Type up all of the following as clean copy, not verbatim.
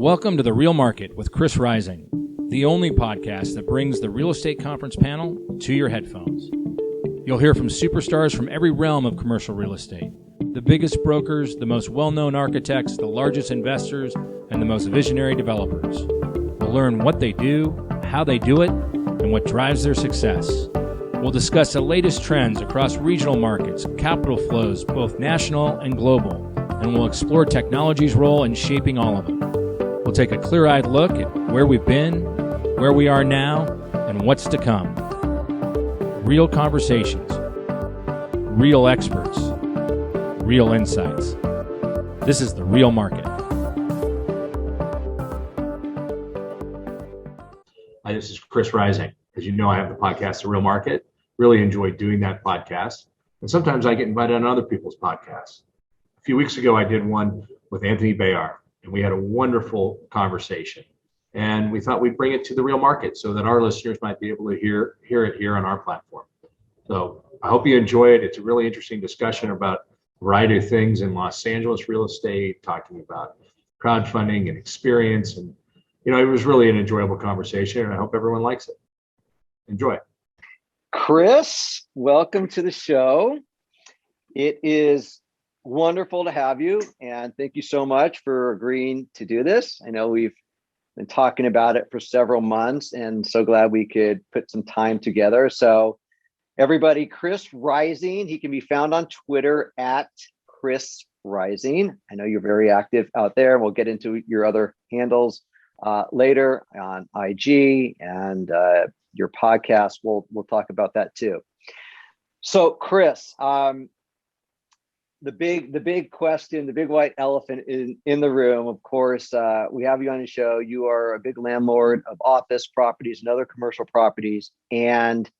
Welcome to The Real Market with Chris Rising, the only podcast that brings the real estate conference panel to your headphones. You'll hear from superstars from every realm of commercial real estate, the biggest brokers, the most well-known architects, the largest investors, and the most visionary developers. We'll learn what they do, how they do it, and what drives their success. We'll discuss the latest trends across regional markets, capital flows, both national and global, and we'll explore technology's role in shaping all of them. We'll take a clear-eyed look at where we've been, where we are now, and what's to come. Real conversations, real experts, real insights. This is The Real Market. Hi, this is Chris Rising. As you know, I have the podcast, The Real Market. Really enjoy doing that podcast. And sometimes I get invited on other people's podcasts. A few weeks ago, I did one with Anthony Behar, and we had a wonderful conversation. And we thought we'd bring it to The Real Market so that our listeners might be able to hear it here on our platform. So I hope you enjoy it. It's a really interesting discussion about a variety of things in Los Angeles real estate, talking about crowdfunding and experience. And, you know, it was really an enjoyable conversation, and I hope everyone likes it. Enjoy. Chris, welcome to the show. It is wonderful to have you, and thank you so much for agreeing to do this. I know we've been talking about it for several months, and so glad we could put some time together. So everybody, Chris Rising, he can be found on Twitter at Chris Rising. I know you're very active out there. We'll get into your other handles later on IG and your podcast. We'll talk about that too. So Chris, the big question, the big white elephant in the room, of course, we have you on the show. You are a big landlord of office properties and other commercial properties. And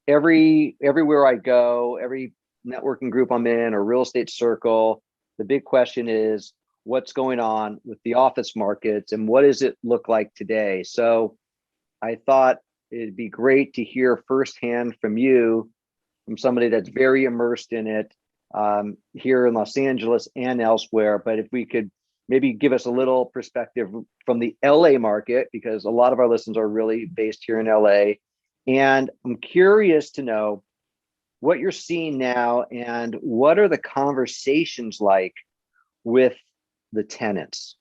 everywhere I go, every networking group I'm in or real estate circle, the big question is what's going on with the office markets and what does it look like today? So I thought it'd be great to hear firsthand from you, from somebody that's very immersed in it here in Los Angeles and elsewhere. But if we could maybe give us a little perspective from the LA market, because a lot of our listeners are really based here in LA. And I'm curious to know what you're seeing now and what are the conversations like with the tenants?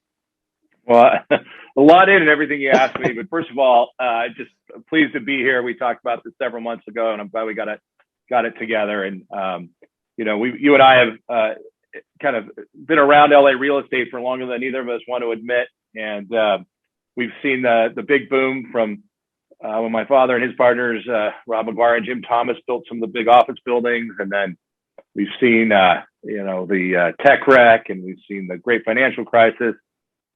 Well, a lot in everything you asked me, but first of all, just pleased to be here. We talked about this several months ago, and I'm glad we got it together. And you know, you and I have kind of been around LA real estate for longer than either of us want to admit, and we've seen the big boom from when my father and his partners, Rob McGuire and Jim Thomas, built some of the big office buildings, and then we've seen the tech wreck, and we've seen the great financial crisis.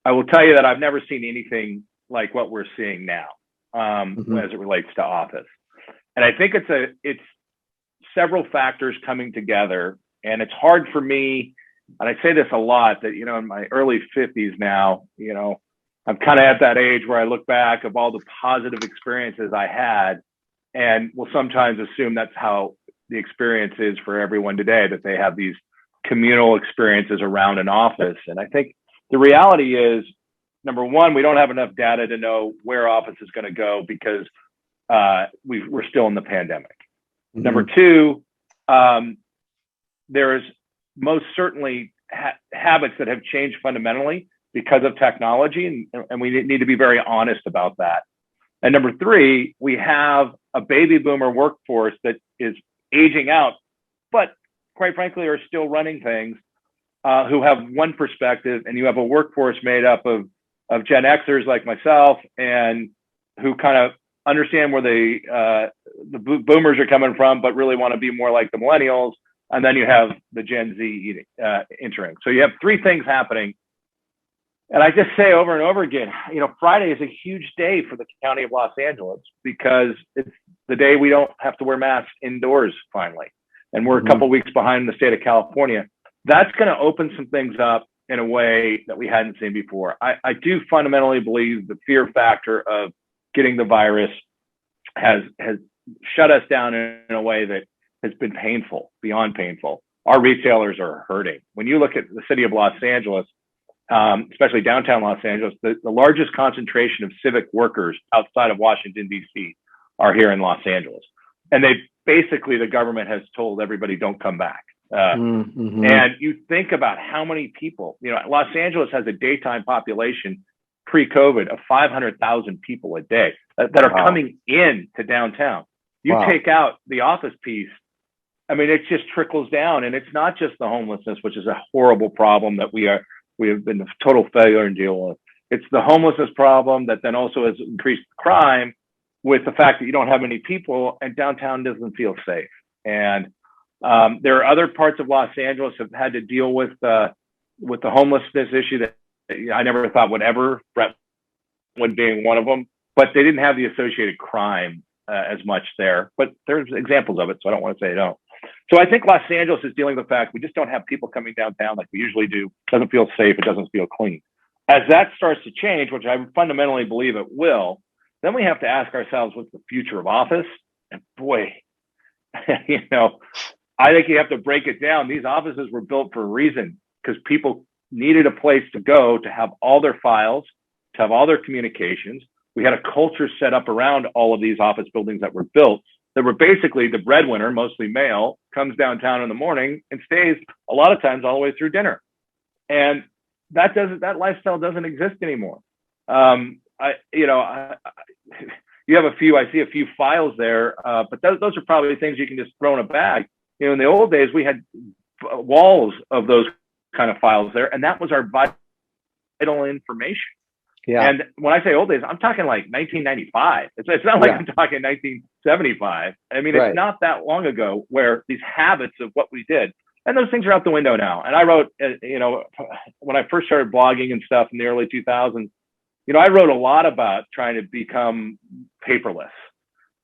I will tell you that I've never seen anything like what we're seeing now as it relates to office. And I think it's several factors coming together. And it's hard for me, and I say this a lot, that, you know, in my early 50s now, you know, I'm kind of at that age where I look back of all the positive experiences I had and will sometimes assume that's how the experience is for everyone today, that they have these communal experiences around an office. And I think the reality is, number one, we don't have enough data to know where office is going to go because we're still in the pandemic. Mm-hmm. Number two, there's most certainly habits that have changed fundamentally because of technology, and we need to be very honest about that. And number three, we have a baby boomer workforce that is aging out, but quite frankly are still running things, who have one perspective, and you have a workforce made up of Gen Xers like myself, and who kind of understand where the boomers are coming from, but really want to be more like the millennials. And then you have the Gen Z entering. So you have three things happening. And I just say over and over again, you know, Friday is a huge day for the county of Los Angeles because it's the day we don't have to wear masks indoors finally. And we're a couple weeks behind the state of California. That's going to open some things up in a way that we hadn't seen before. I do fundamentally believe the fear factor of getting the virus has shut us down in a way that has been painful, beyond painful. Our retailers are hurting. When you look at the city of Los Angeles, especially downtown Los Angeles, the largest concentration of civic workers outside of Washington, D.C. are here in Los Angeles. And the government has told everybody, don't come back. And you think about how many people, Los Angeles has a daytime population pre-COVID of 500,000 people a day that are coming in to downtown. You take out the office piece, I mean, it just trickles down. And it's not just the homelessness, which is a horrible problem that we have been a total failure in dealing with. It's the homelessness problem that then also has increased crime with the fact that you don't have any people and downtown doesn't feel safe. And there are other parts of Los Angeles have had to deal with the homelessness issue that I never thought would ever, Brentwood being one of them, but they didn't have the associated crime as much there. But there's examples of it, so I don't want to say they don't. So I think Los Angeles is dealing with the fact we just don't have people coming downtown like we usually do. It doesn't feel safe. It doesn't feel clean. As that starts to change, which I fundamentally believe it will, then we have to ask ourselves, what's the future of office? And boy, I think you have to break it down. These offices were built for a reason because people needed a place to go to have all their files, to have all their communications. We had a culture set up around all of these office buildings that were built that were basically the breadwinner, mostly male, comes downtown in the morning and stays a lot of times all the way through dinner. And that lifestyle doesn't exist anymore. You have I see a few files there, but those are probably things you can just throw in a bag. In the old days, we had walls of those kind of files there, and that was our vital information. Yeah. And when I say old days, I'm talking like 1995. It's not like I'm talking 1975. I mean, it's not that long ago where these habits of what we did, and those things are out the window now. And I wrote, when I first started blogging and stuff in the early 2000s, I wrote a lot about trying to become paperless,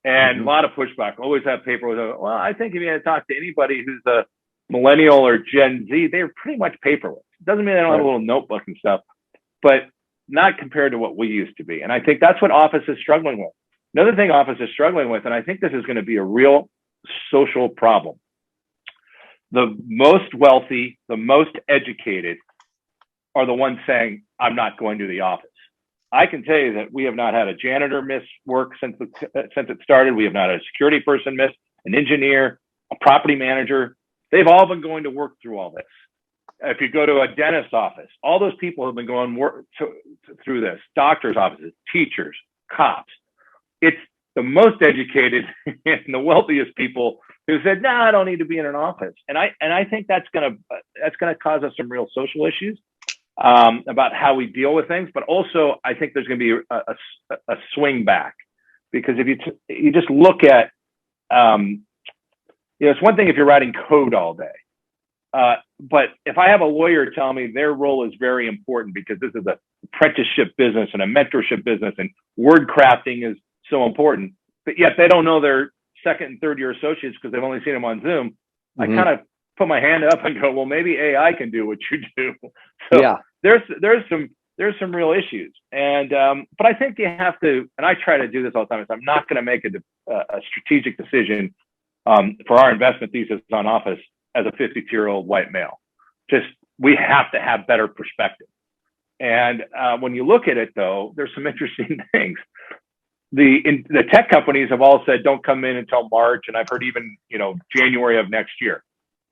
and a lot of pushback. Always have paper. Well, I think if you had to talk to anybody who's a millennial or Gen Z, they're pretty much paperless. Doesn't mean they don't have a little notebook and stuff, but not compared to what we used to be. And I think that's what office is struggling with. Another thing office is struggling with, and I think this is going to be a real social problem. The most wealthy, the most educated are the ones saying, I'm not going to the office. I can tell you that we have not had a janitor miss work since it started. We have not had a security person miss, an engineer, a property manager. They've all been going to work through all this. If you go to a dentist's office, all those people have been going through this. Doctors' offices, teachers, cops. It's the most educated and the wealthiest people who said, "No, I don't need to be in an office." And I think that's gonna cause us some real social issues about how we deal with things. But also, I think there's going to be a swing back, because if you just look at, it's one thing if you're writing code all day. But if I have a lawyer tell me their role is very important because this is an apprenticeship business and a mentorship business and word crafting is so important, but yet they don't know their second and third year associates because they've only seen them on Zoom, I kind of put my hand up and go, well, maybe AI can do what you do. So there's some real issues. And, but I think you have to, and I try to do this all the time, is I'm not going to make a strategic decision for our investment thesis on office as a 52-year-old white male. We have to have better perspective. And when you look at it, though, there's some interesting things. The tech companies have all said, don't come in until March. And I've heard even, January of next year.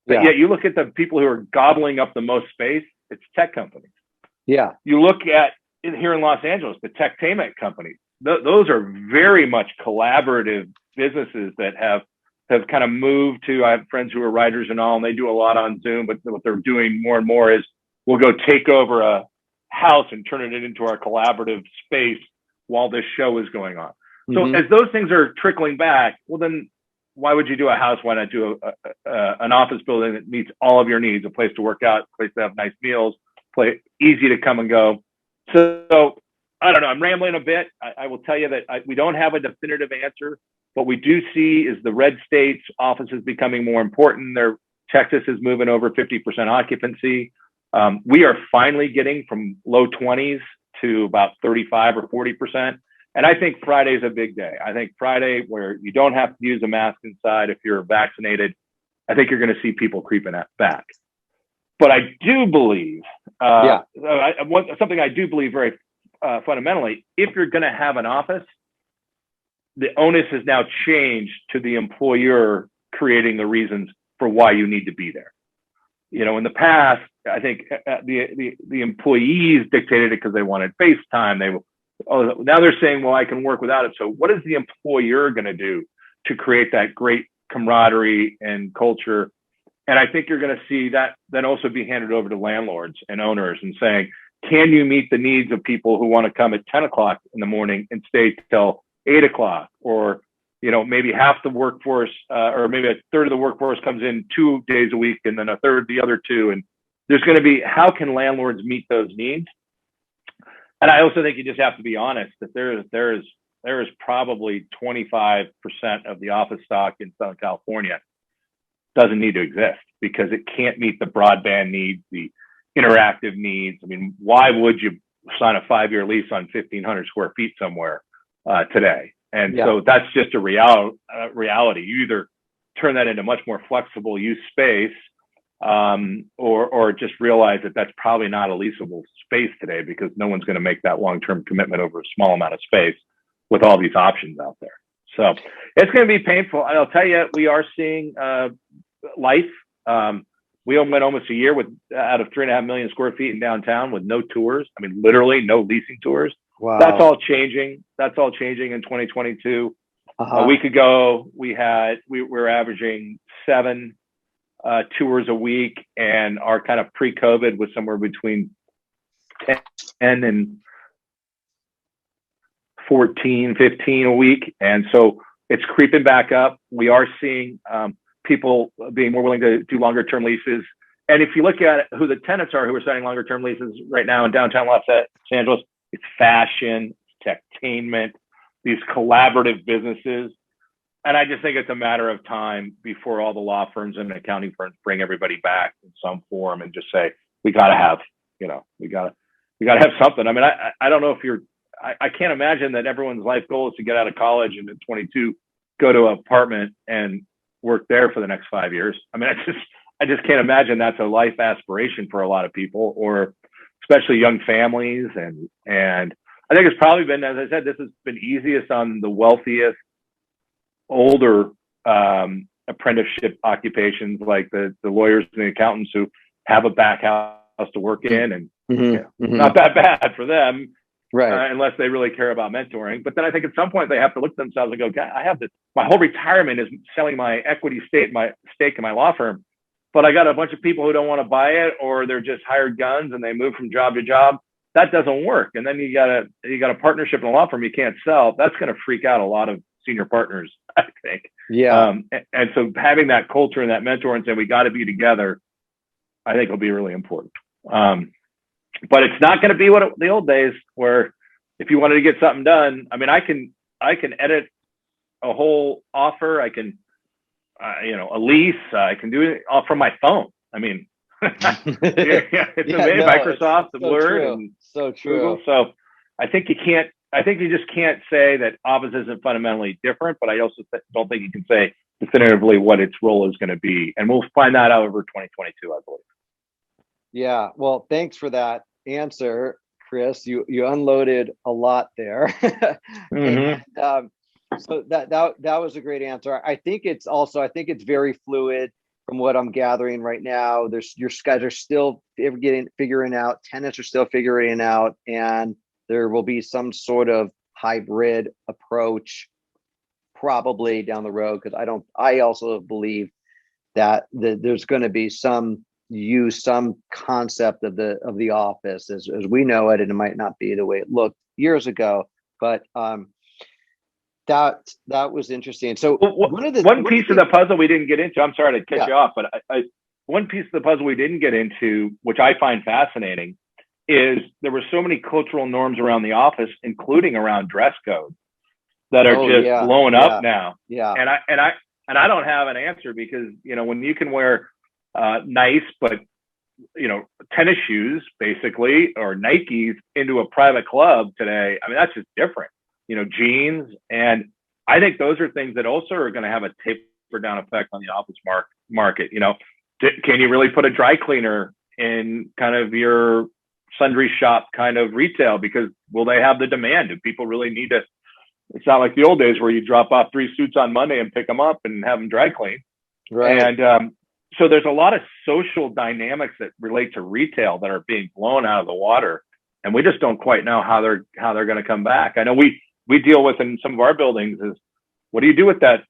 But yet you look at the people who are gobbling up the most space, it's tech companies. Yeah. You look at here in Los Angeles, the techtainment companies, those are very much collaborative businesses that have kind of moved to, I have friends who are writers and all, and they do a lot on Zoom, but what they're doing more and more is we'll go take over a house and turn it into our collaborative space while this show is going on. So as those things are trickling back, well, then why would you do a house? Why not do an office building that meets all of your needs, a place to work out, a place to have nice meals, easy to come and go. So I don't know, I'm rambling a bit. I will tell you that we don't have a definitive answer. What we do see is the red states offices becoming more important. Texas is moving over 50% occupancy. We are finally getting from low 20s to about 35 or 40%. And I think Friday's a big day. I think Friday, where you don't have to use a mask inside if you're vaccinated, I think you're going to see people creeping back. But I do believe, something I do believe very fundamentally, if you're going to have an office, the onus has now changed to the employer creating the reasons for why you need to be there. In the past, I think the employees dictated it because they wanted FaceTime. Now they're saying, well, I can work without it. So what is the employer going to do to create that great camaraderie and culture? And I think you're going to see that then also be handed over to landlords and owners and saying, can you meet the needs of people who want to come at 10 o'clock in the morning and stay till 8 o'clock? Or, maybe half the workforce or maybe a third of the workforce comes in 2 days a week and then a third the other 2. And there's going to be, how can landlords meet those needs? And I also think you just have to be honest that there is probably 25% of the office stock in Southern California doesn't need to exist because it can't meet the broadband needs, the interactive needs. I mean, why would you sign a 5-year lease on 1,500 square feet somewhere today? And so that's just a reality. You either turn that into much more flexible use space, or just realize that that's probably not a leasable space today because no one's going to make that long-term commitment over a small amount of space with all these options out there. So it's going to be painful. And I'll tell you, we are seeing life. We went almost a year out of 3.5 million square feet in downtown with no tours. I mean, literally no leasing tours. Wow. That's all changing. That's all changing in 2022. A week ago, we were averaging 7 tours a week, and our kind of pre-COVID was somewhere between 10 and 14, 15 a week. And so it's creeping back up. We are seeing people being more willing to do longer term leases. And if you look at who the tenants are who are signing longer term leases right now in downtown Los Angeles, it's fashion, it's entertainment, these collaborative businesses. And I just think it's a matter of time before all the law firms and accounting firms bring everybody back in some form and just say, we got to have, we got to have something. I mean, I don't know if I can't imagine that everyone's life goal is to get out of college and at 22, go to an apartment and work there for the next 5 years. I mean, I just can't imagine that's a life aspiration for a lot of people, or especially young families. And I think it's probably been, as I said, this has been easiest on the wealthiest, older apprenticeship occupations, like the lawyers and the accountants who have a back house to work in, and not that bad for them, right? Unless they really care about mentoring. But then I think at some point they have to look at themselves and go, God, I have this. My whole retirement is selling my equity stake in my law firm, but I got a bunch of people who don't want to buy it, or they're just hired guns and they move from job to job. That doesn't work. And then you got a partnership in a law firm you can't sell. That's going to freak out a lot of senior partners, I think. Yeah. And so having that culture and that mentor and saying, we got to be together, I think will be really important. But it's not going to be what the old days where if you wanted to get something done, I mean, I can edit a whole offer. I can, a lease, I can do it all from my phone. I mean, it's amazing. Microsoft, it's Word, true. and so true. Google. So I think you just can't say that Office isn't fundamentally different, but I also don't think you can say definitively what its role is going to be. And we'll find that out over 2022, I believe. Yeah. Well, thanks for that answer, Chris. You unloaded a lot there. And, so that was a great answer. I think it's very fluid from what I'm gathering right now. Your guys are still figuring out, tenants are still figuring it out, and there will be some sort of hybrid approach probably down the road, because I also believe that there's going to be some concept of the office as we know it, and it might not be the way it looked years ago, but that was interesting. So one piece of the puzzle we didn't get into, I'm sorry to cut you off, but one piece of the puzzle we didn't get into, which I find fascinating, is there were so many cultural norms around the office, including around dress code, that are blowing up now. Yeah. And I don't have an answer, because, when you can wear nice, but, tennis shoes basically, or Nikes into a private club today, I mean, that's just different, jeans. And I think those are things that also are going to have a taper down effect on the office market. Can you really put a dry cleaner in kind of your sundry shop kind of retail? Because will they have the demand? Do people really need to? It's not like the old days where you drop off 3 suits on Monday and pick them up and have them dry clean. Right. And so there's a lot of social dynamics that relate to retail that are being blown out of the water, and we just don't quite know how they're going to come back. I know we deal with in some of our buildings is, what do you do with that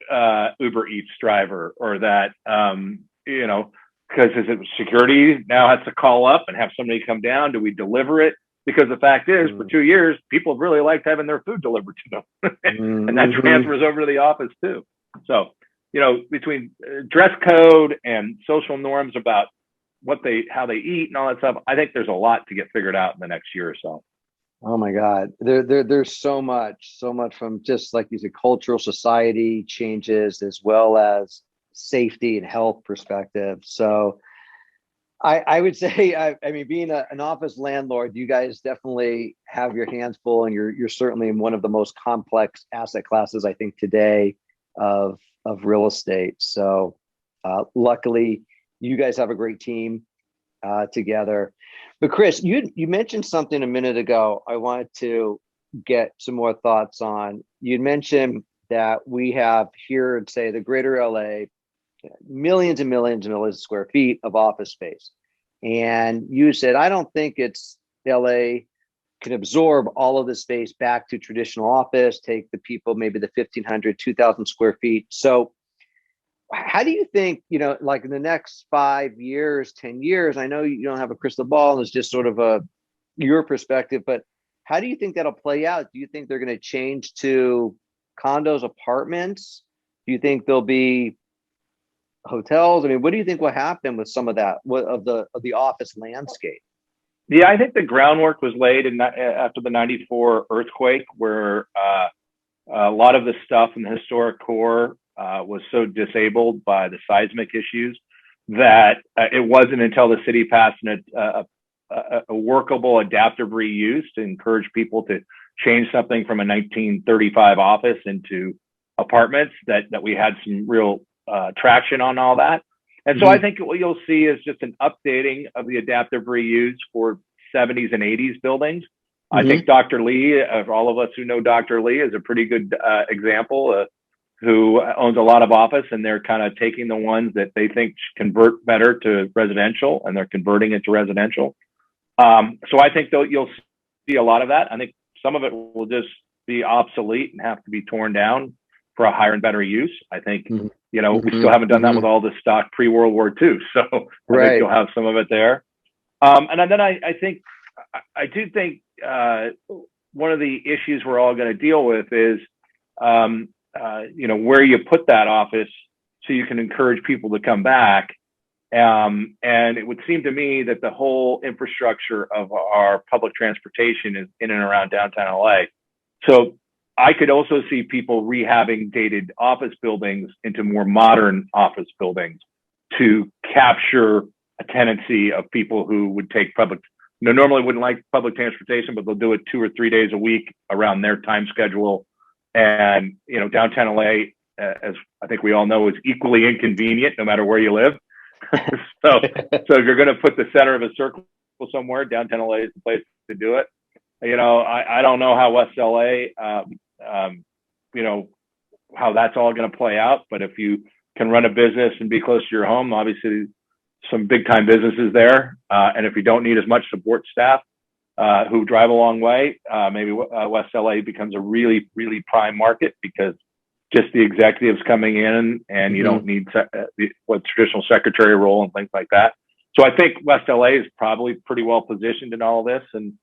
Uber Eats driver, or that because is it security now has to call up and have somebody come down? Do we deliver it? Because the fact is, for 2 years, people have really liked having their food delivered to them, and that transfers over to the office too. So, between dress code and social norms about how they eat and all that stuff, I think there's a lot to get figured out in the next year or so. Oh my God, there's so much from, just like you said, cultural society changes as well as safety and health perspective. So I would say, I mean, being an office landlord, you guys definitely have your hands full, and you're certainly in one of the most complex asset classes, I think, today of real estate. So luckily, you guys have a great team together. But Chris, you mentioned something a minute ago I wanted to get some more thoughts on. You mentioned that we have here in, say, the greater LA, millions and millions and millions of square feet of office space. And you said, I don't think it's LA can absorb all of the space back to traditional office, take the people, maybe the 1,500, 2,000 square feet. So how do you think, like in the next 5 years, 10 years, I know you don't have a crystal ball and it's just sort of your perspective, but how do you think that'll play out? Do you think they're going to change to condos, apartments? Do you think there'll be hotels? I mean, what do you think will happen with some of that, of the office landscape? Yeah, I think the groundwork was laid after the '94 earthquake, where a lot of the stuff in the historic core was so disabled by the seismic issues that it wasn't until the city passed a workable adaptive reuse to encourage people to change something from a 1935 office into apartments that we had some real traction on all that. And so I think what you'll see is just an updating of the adaptive reuse for 70s and 80s buildings. I think Dr. Lee, of all of us who know Dr. Lee, is a pretty good example, who owns a lot of office, and they're kind of taking the ones that they think convert better to residential, and they're converting it to residential. So I think you'll see a lot of that. I think some of it will just be obsolete and have to be torn down for a higher and better use. I think, we still haven't done that with all the stock pre-World War II. So I think you'll have some of it there. And then I do think one of the issues we're all going to deal with is, where you put that office so you can encourage people to come back. And it would seem to me that the whole infrastructure of our public transportation is in and around downtown LA. So I could also see people rehabbing dated office buildings into more modern office buildings to capture a tendency of people who would take normally wouldn't like public transportation, but they'll do it 2 or 3 days a week around their time schedule. And, downtown LA, as I think we all know, is equally inconvenient no matter where you live. So if you're going to put the center of a circle somewhere, downtown LA is the place to do it. I don't know how West LA, how that's all going to play out. But if you can run a business and be close to your home, obviously some big time businesses there. And if you don't need as much support staff who drive a long way, maybe West LA becomes a really, really prime market, because just the executives coming in, and you don't need what traditional secretary role and things like that. So I think West LA is probably pretty well positioned in all of this. And,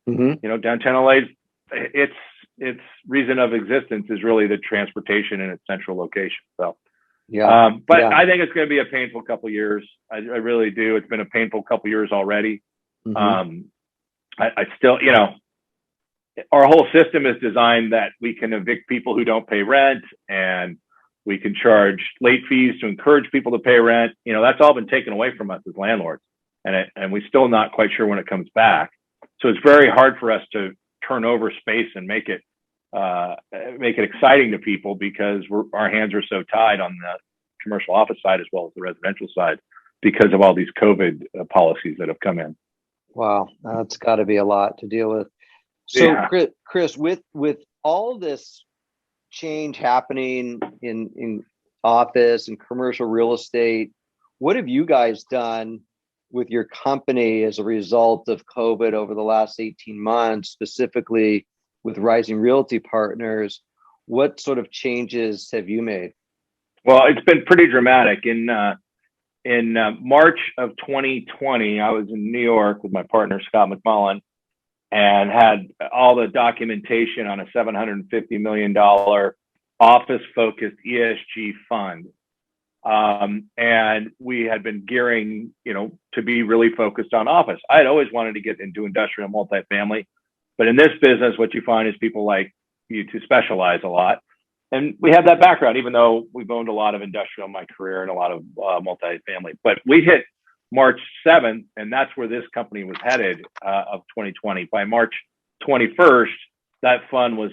downtown LA, its reason of existence is really the transportation and its central location. So, I think it's going to be a painful couple of years. I really do. It's been a painful couple of years already. I still, our whole system is designed that we can evict people who don't pay rent, and we can charge late fees to encourage people to pay rent. That's all been taken away from us as landlords, and we're still not quite sure when it comes back. So it's very hard for us to turn over space and make it exciting to people, because our hands are so tied on the commercial office side as well as the residential side. because of all these COVID policies that have come in. Wow, that's got to be a lot to deal with. So, Yeah. Chris, with all this change happening in office and commercial real estate, what have you guys done with your company as a result of COVID over the last 18 months, specifically with Rising Realty Partners? What sort of changes have you made? Well, it's been pretty dramatic. In March of 2020, I was in New York with my partner, Scott McMullen, and had all the documentation on a $750 million office-focused ESG fund. And we had been gearing, to be really focused on office. I had always wanted to get into industrial multifamily, but in this business, what you find is people like you to specialize a lot. And we have that background, even though we've owned a lot of industrial in my career and a lot of multifamily. But we hit March 7th, and that's where this company was headed of 2020. By March 21st, that fund was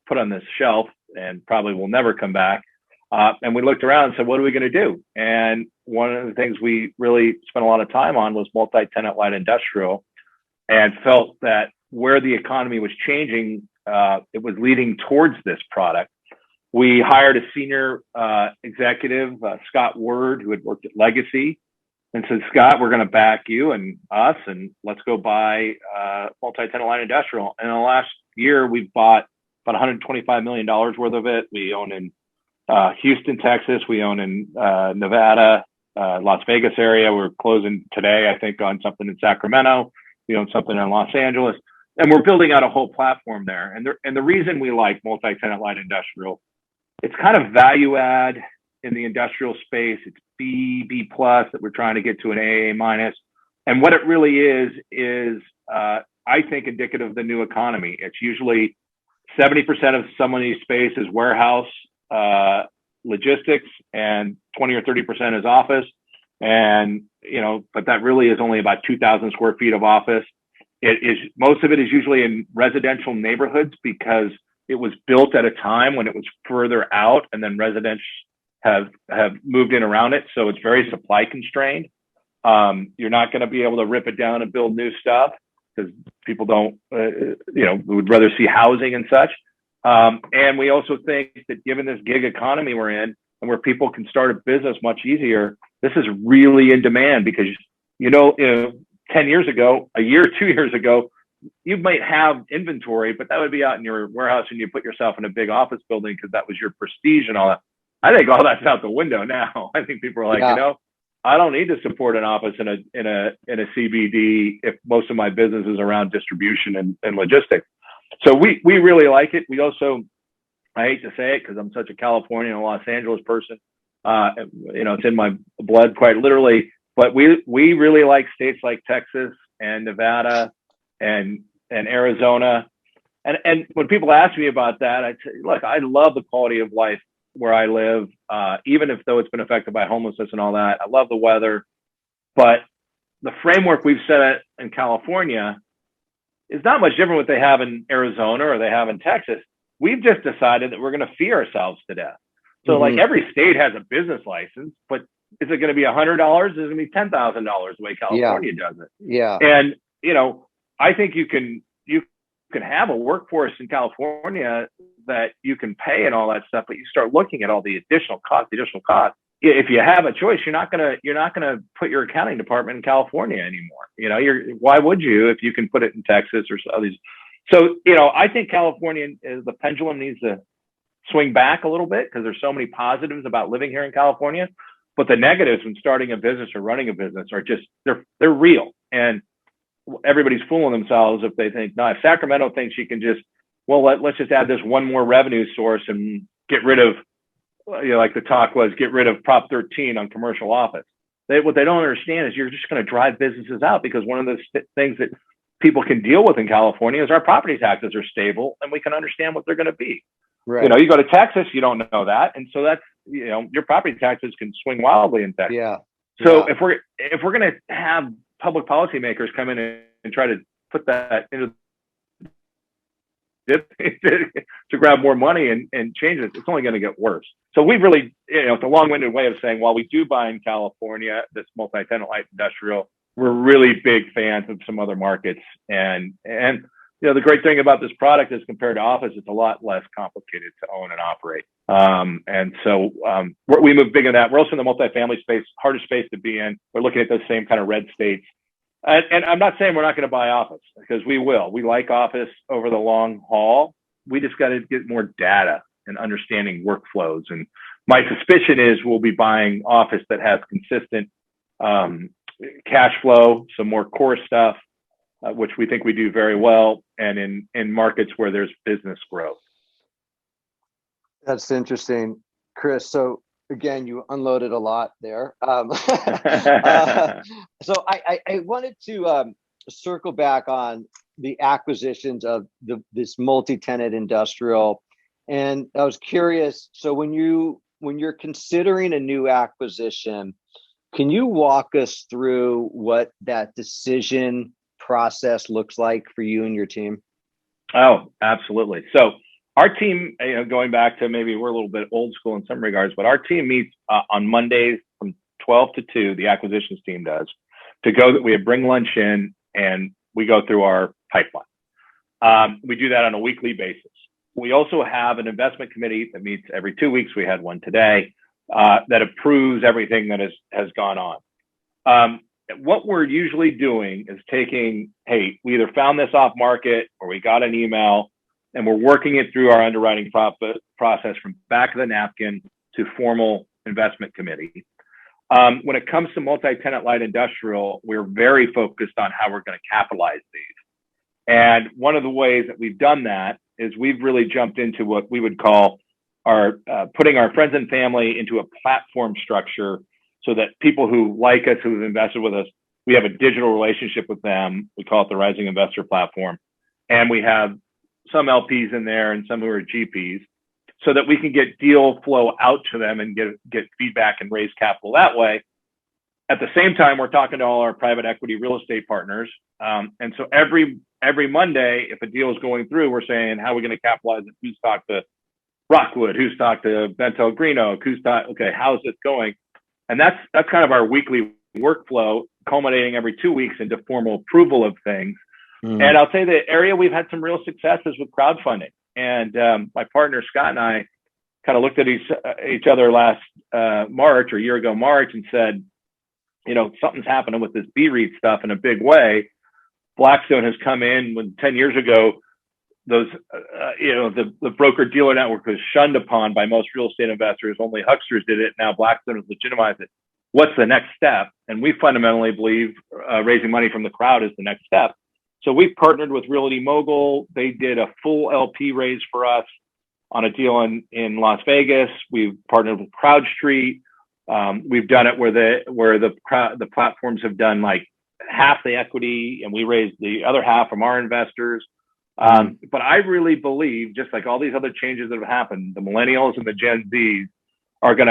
put on this shelf and probably will never come back. And we looked around and said, what are we going to do? And one of the things we really spent a lot of time on was multi-tenant light industrial, and felt that where the economy was changing, it was leading towards this product. We hired a senior executive, Scott Word, who had worked at Legacy, and said, Scott, we're going to back you and us, and let's go buy multi-tenant light industrial. And in the last year, we've bought about $125 million worth of it. We own in Houston, Texas. We own in Nevada, Las Vegas area. We're closing today, I think, on something in Sacramento. We own something in Los Angeles. And we're building out a whole platform there. And the reason we like multi-tenant light industrial, it's kind of value add in the industrial space. It's B plus that we're trying to get to an AA minus. And what it really is I think indicative of the new economy. It's usually 70% of somebody's space is warehouse, logistics, and 20 or 30% is office. And, but that really is only about 2,000 square feet of office. Most of it is usually in residential neighborhoods because it was built at a time when it was further out, and then residents have moved in around it. So it's very supply constrained. You're not going to be able to rip it down and build new stuff because people don't, would rather see housing and such. And we also think that given this gig economy we're in, and where people can start a business much easier, this is really in demand because, 10 years ago, a year, 2 years ago, you might have inventory, but that would be out in your warehouse and you put yourself in a big office building because that was your prestige and all that. I think all that's out the window now. I think people are like, I don't need to support an office in a CBD if most of my business is around distribution and logistics. So we really like it. We also, I hate to say it because I'm such a California and Los Angeles person. It's in my blood quite literally. But we really like states like Texas and Nevada and Arizona. And when people ask me about that, I say, look, I love the quality of life where I live, even though it's been affected by homelessness and all that. I love the weather. But the framework we've set in California is not much different what they have in Arizona or they have in Texas. We've just decided that we're going to fee ourselves to death. So like every state has a business license, but is it going to be $100? Is it going to be $10,000 the way California does it? Yeah. And, I think you can have a workforce in California that you can pay and all that stuff, but you start looking at all the additional costs. If you have a choice, you're not gonna put your accounting department in California anymore. Why would you if you can put it in Texas or all these? So, I think California the pendulum needs to swing back a little bit because there's so many positives about living here in California, but the negatives when starting a business or running a business are just they're real. And everybody's fooling themselves if they think, no, if Sacramento thinks you can just, let's just add this one more revenue source and get rid of, like the talk was, get rid of Prop 13 on commercial office. What they don't understand is you're just going to drive businesses out because one of the things that people can deal with in California is our property taxes are stable and we can understand what they're going to be. Right. You go to Texas, you don't know that. And so that's, your property taxes can swing wildly in Texas. Yeah. So if we're going to have public policymakers come in and try to put that into to grab more money and change it, it's only going to get worse. So we really, it's a long-winded way of saying, while we do buy in California, this multi-tenant light industrial, we're really big fans of some other markets. And the great thing about this product is, compared to office, it's a lot less complicated to own and operate. And so we move big in that. We're also in the multifamily space, hardest space to be in. We're looking at those same kind of red states. And I'm not saying we're not going to buy office, because we will. We like office over the long haul. We just got to get more data and understanding workflows. And my suspicion is we'll be buying office that has consistent cash flow, some more core stuff, which we think we do very well, and in markets where there's business growth. That's interesting, Chris. So again, you unloaded a lot there. So I wanted to circle back on the acquisitions of this multi-tenant industrial, and I was curious. So when you're considering a new acquisition, can you walk us through what that decision process looks like for you and your team? Oh, absolutely. So our team, going back to, maybe we're a little bit old school in some regards, but our team meets on Mondays from 12 to 2, the acquisitions team does, we bring lunch in and we go through our pipeline. We do that on a weekly basis. We also have an investment committee that meets every 2 weeks. We had one today that approves everything that has gone on. What we're usually doing is taking, hey, we either found this off market or we got an email, and we're working it through our underwriting process from back of the napkin to formal investment committee. When it comes to multi-tenant light industrial, we're very focused on how we're going to capitalize these. And one of the ways that we've done that is we've really jumped into what we would call putting our friends and family into a platform structure, so that people who like us, who've invested with us, we have a digital relationship with them. We call it the Rising Investor Platform. And we have some LPs in there and some who are GPs, so that we can get deal flow out to them and get feedback and raise capital that way. At the same time, we're talking to all our private equity real estate partners. And so every Monday, if a deal is going through, we're saying, how are we going to capitalize it? Who's talked to Rockwood? Who's talked to Bento Green Oak? Okay, how's this going? And that's kind of our weekly workflow, culminating every 2 weeks into formal approval of things. And I'll say the area we've had some real successes with crowdfunding. And my partner, Scott, and I kind of looked at each other last March, or a year ago, March, and said, something's happening with this BREIT stuff in a big way. Blackstone has come in when 10 years ago, those, the broker dealer network was shunned upon by most real estate investors. Only hucksters did it. Now Blackstone has legitimized it. What's the next step? And we fundamentally believe raising money from the crowd is the next step. So we've partnered with Realty Mogul. They did a full LP raise for us on a deal in Las Vegas. We've partnered with CrowdStreet. We've done it where the platforms have done like half the equity, and we raised the other half from our investors. But I really believe, just like all these other changes that have happened, the millennials and the Gen Zs are going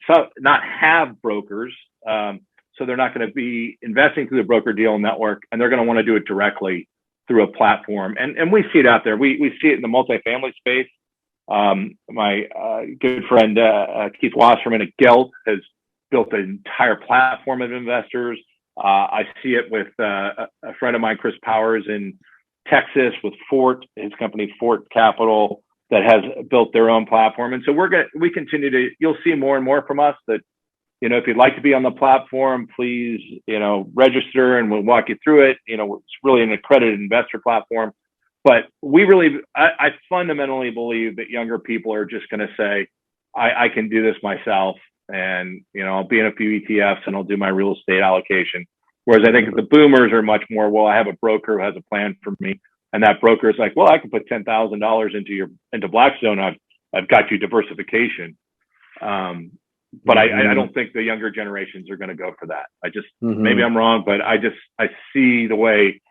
to not have brokers. So they're not going to be investing through the broker deal network, and they're going to want to do it directly through a platform. And we see it out there. We see it in the multifamily space. My good friend Keith Wasserman at Gelt has built an entire platform of investors. I see it with a friend of mine, Chris Powers, in Texas with Fort, his company Fort Capital, that has built their own platform. And so you'll see more and more from us that, if you'd like to be on the platform, please, register and we'll walk you through it. It's really an accredited investor platform. But I fundamentally believe that younger people are just going to say, I can do this myself, and, I'll be in a few ETFs and I'll do my real estate allocation. Whereas I think the boomers are much more, well, I have a broker who has a plan for me. And that broker is like, well, I can put $10,000 into Blackstone. I've got you diversification. But I don't think the younger generations are going to go for that. Maybe I'm wrong, but I see the way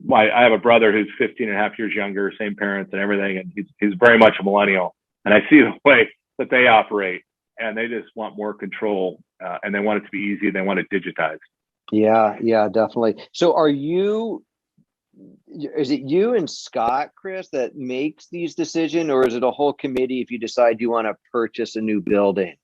I have a brother who's 15 and a half years younger, same parents and everything. And he's very much a millennial. And I see the way that they operate, and they just want more control, and they want it to be easy. They want it digitized. Yeah, definitely. So are you is it you and Scott, Chris, that makes these decisions, or is it a whole committee if you decide you want to purchase a new building?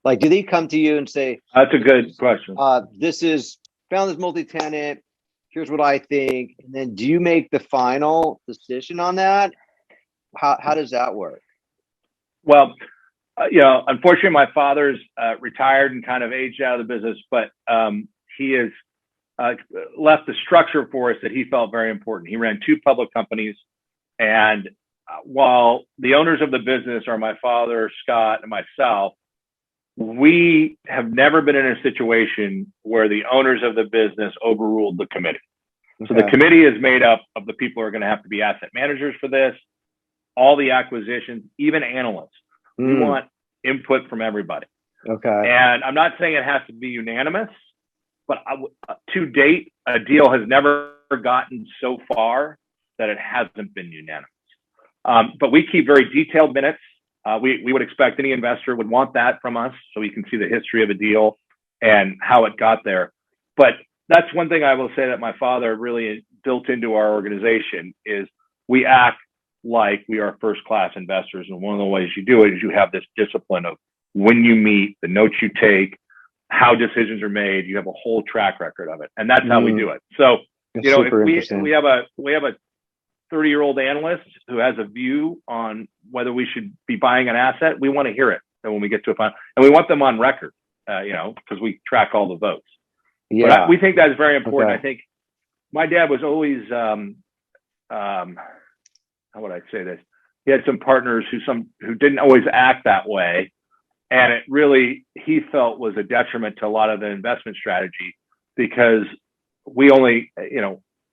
Like, do they come to you and say, That's a good question. this is found this multi-tenant, here's what I think, and then do you make the final decision on that? How does that work? Well, unfortunately, my father's retired and kind of aged out of the business, but he has left the structure for us that he felt very important. He ran 2 public companies, and while the owners of the business are my father, Scott, and myself, we have never been in a situation where the owners of the business overruled the committee. So the committee is made up of the people who are going to have to be asset managers for this, all the acquisitions, even analysts. We want input from everybody. Okay. And I'm not saying it has to be unanimous, but to date, a deal has never gotten so far that it hasn't been unanimous. But we keep very detailed minutes. We would expect any investor would want that from us, so we can see the history of a deal and how it got there. But that's one thing I will say that my father really built into our organization is we act like we are first-class investors. And one of the ways you do it is you have this discipline of when you meet, the notes you take, how decisions are made. You have a whole track record of it, and that's how we do it. So, That's if we have a 30-year-old analyst who has a view on whether we should be buying an asset, we want to hear it. And when we get to a final, and we want them on record, because we track all the votes. Yeah, but we think that's very important. Okay. I think my dad was always, how would I say this? He had some partners who didn't always act that way. And it really, he felt, was a detriment to a lot of the investment strategy, because we only,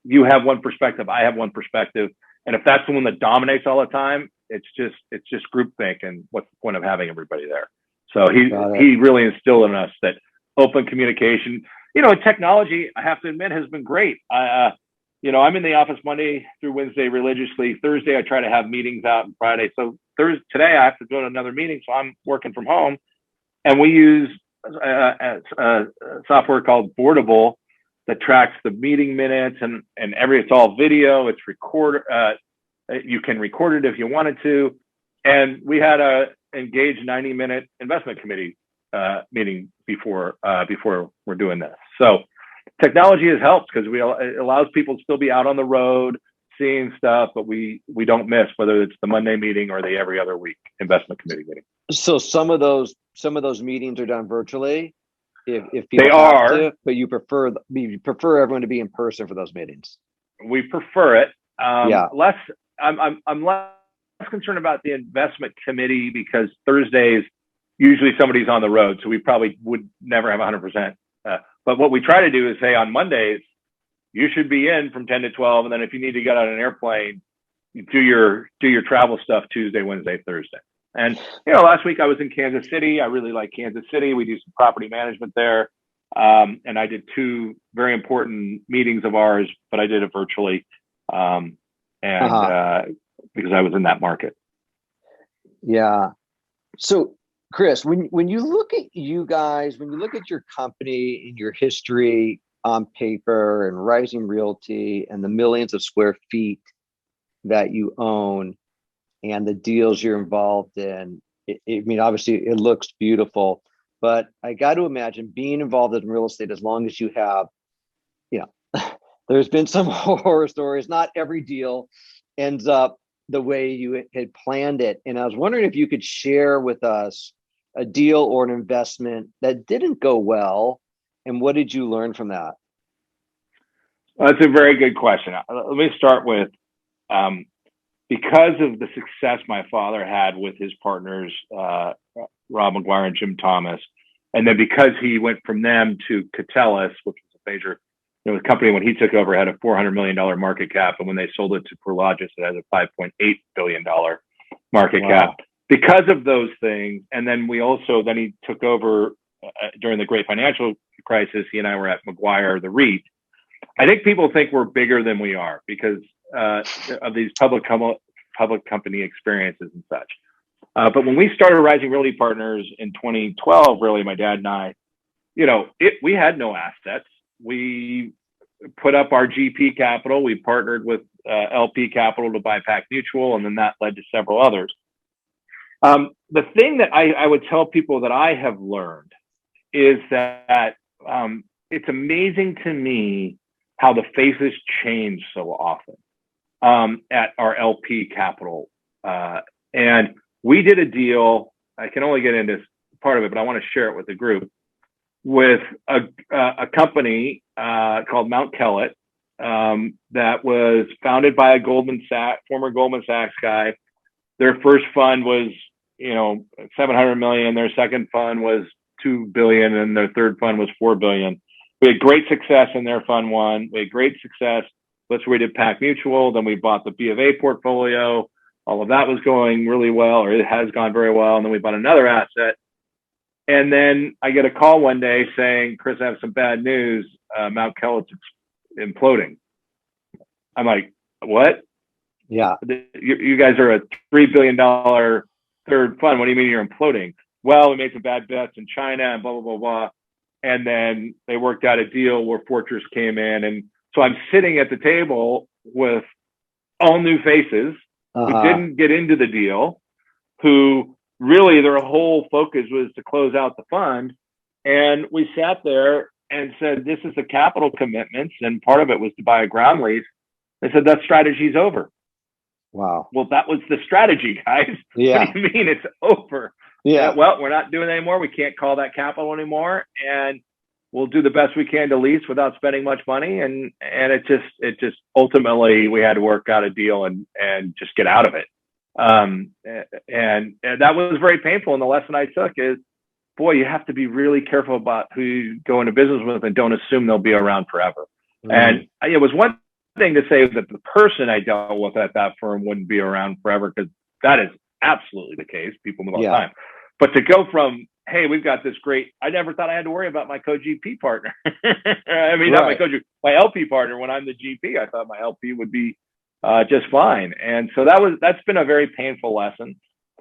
you have one perspective, I have one perspective. And if that's the one that dominates all the time, it's just groupthink. And what's the point of having everybody there? So he really instilled in us that open communication, technology, I have to admit, has been great. I'm in the office Monday through Wednesday religiously. Thursday, I try to have meetings out, and Friday. So today I have to go to another meeting, so I'm working from home. And we use a software called Boardable that tracks the meeting minutes and it's all video. It's recorded. You can record it if you wanted to. And we had a engaged 90-minute investment committee meeting before we're doing this. So technology has helped because it allows people to still be out on the road seeing stuff, but we don't miss whether it's the Monday meeting or the every other week investment committee meeting. So some of those meetings are done virtually, if people they have are, to, but you prefer everyone to be in person for those meetings. We prefer it. I'm less concerned about the investment committee because Thursdays usually somebody's on the road, so we probably would never have 100%. But what we try to do is say on Mondays, you should be in from 10 to 12. And then if you need to get on an airplane, you do your travel stuff Tuesday, Wednesday, Thursday. And, last week I was in Kansas City. I really like Kansas City. We do some property management there. And I did 2 very important meetings of ours, but I did it virtually. Because I was in that market. Yeah. So Chris, when you look at you guys, when you look at your company and your history on paper and Rising Realty and the millions of square feet that you own and the deals you're involved in, obviously it looks beautiful, but I got to imagine being involved in real estate as long as you have, there's been some horror stories. Not every deal ends up the way you had planned it. And I was wondering if you could share with us a deal or an investment that didn't go well, and what did you learn from that? Well, that's a very good question. Let me start with, because of the success my father had with his partners, Rob McGuire and Jim Thomas, and then because he went from them to Catellus, which was a major, the company when he took over had a $400 million market cap, and when they sold it to Prologis, it had a $5.8 billion market cap. Because of those things, and then he took over during the great financial crisis. He and I were at McGuire, the REIT. I think people think we're bigger than we are because of these public company experiences and such. But when we started Rising Realty Partners in 2012, really, my dad and I, we had no assets. We put up our GP capital. We partnered with LP Capital to buy Pac Mutual, and then that led to several others. The thing that I would tell people that I have learned is that it's amazing to me how the faces change so often at our LP Capital. And we did a deal. I can only get into part of it, but I want to share it with the group, with a company called Mount Kellett that was founded by a former Goldman Sachs guy. Their first fund was, $700 million. Their second fund was $2 billion, and their third fund was $4 billion. We had great success in their fund one. We had great success. That's where we did Pac Mutual. Then we bought the B of A portfolio. All of that was going really well, or it has gone very well. And then we bought another asset. And then I get a call one day saying, Chris, I have some bad news. Mount Kellett's imploding. I'm like, what? Yeah. You guys are a $3 billion third fund. What do you mean you're imploding? Well, we made some bad bets in China and blah, blah, blah, blah. And then they worked out a deal where Fortress came in. And so I'm sitting at the table with all new faces who didn't get into the deal, who really their whole focus was to close out the fund. And we sat there and said, this is the capital commitments. And part of it was to buy a ground lease. They said, that strategy's over. Wow. Well, that was the strategy, guys. Yeah. What do you mean it's over? Yeah. Well, we're not doing it anymore. We can't call that capital anymore. And we'll do the best we can to lease without spending much money. And it just ultimately we had to work out a deal and just get out of it. And that was very painful. And the lesson I took is, boy, you have to be really careful about who you go into business with and don't assume they'll be around forever. Mm-hmm. And it was one thing to say that the person I dealt with at that firm wouldn't be around forever, because that is absolutely the case. People move all the time. But to go from, hey, we've got this great, I never thought I had to worry about my co-GP partner. I mean, not my co-GP, my LP partner. When I'm the GP, I thought my LP would be just fine. And so that's been a very painful lesson.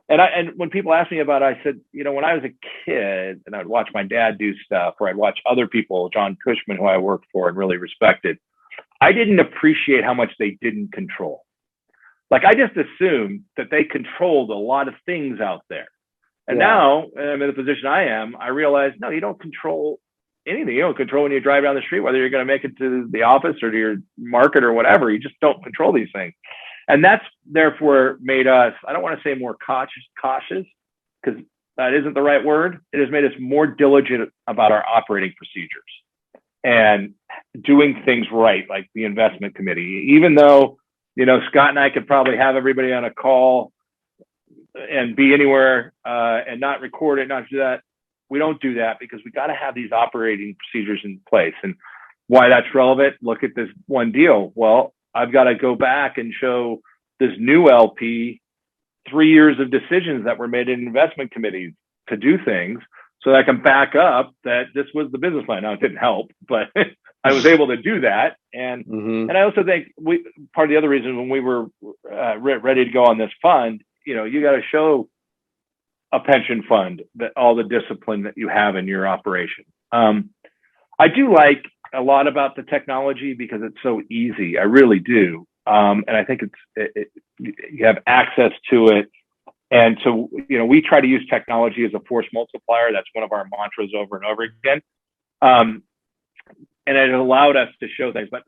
And when people ask me about it, I said, when I was a kid and I'd watch my dad do stuff, or I'd watch other people, John Cushman, who I worked for and really respected, I didn't appreciate how much they didn't control. Like, I just assumed that they controlled a lot of things out there. And now I'm in the position I am, I realize, no, you don't control anything. You don't control when you drive down the street, whether you're going to make it to the office or to your market or whatever. You just don't control these things. And that's therefore made us, I don't want to say more cautious, because that isn't the right word. It has made us more diligent about our operating procedures and doing things right, like the investment committee. Even though, Scott and I could probably have everybody on a call and be anywhere and not record it, not do that. We don't do that because we got to have these operating procedures in place. And why that's relevant, look at this one deal. Well, I've got to go back and show this new LP 3 years of decisions that were made in investment committees to do things, so that I can back up that this was the business plan. Now, it didn't help, but I was able to do that. And and I also think part of the other reason when we were ready to go on this fund, you got to show a pension fund that all the discipline that you have in your operation. I do like a lot about the technology because it's so easy. I really do. And I think you have access to it. And so, we try to use technology as a force multiplier. That's one of our mantras over and over again. And it allowed us to show things. But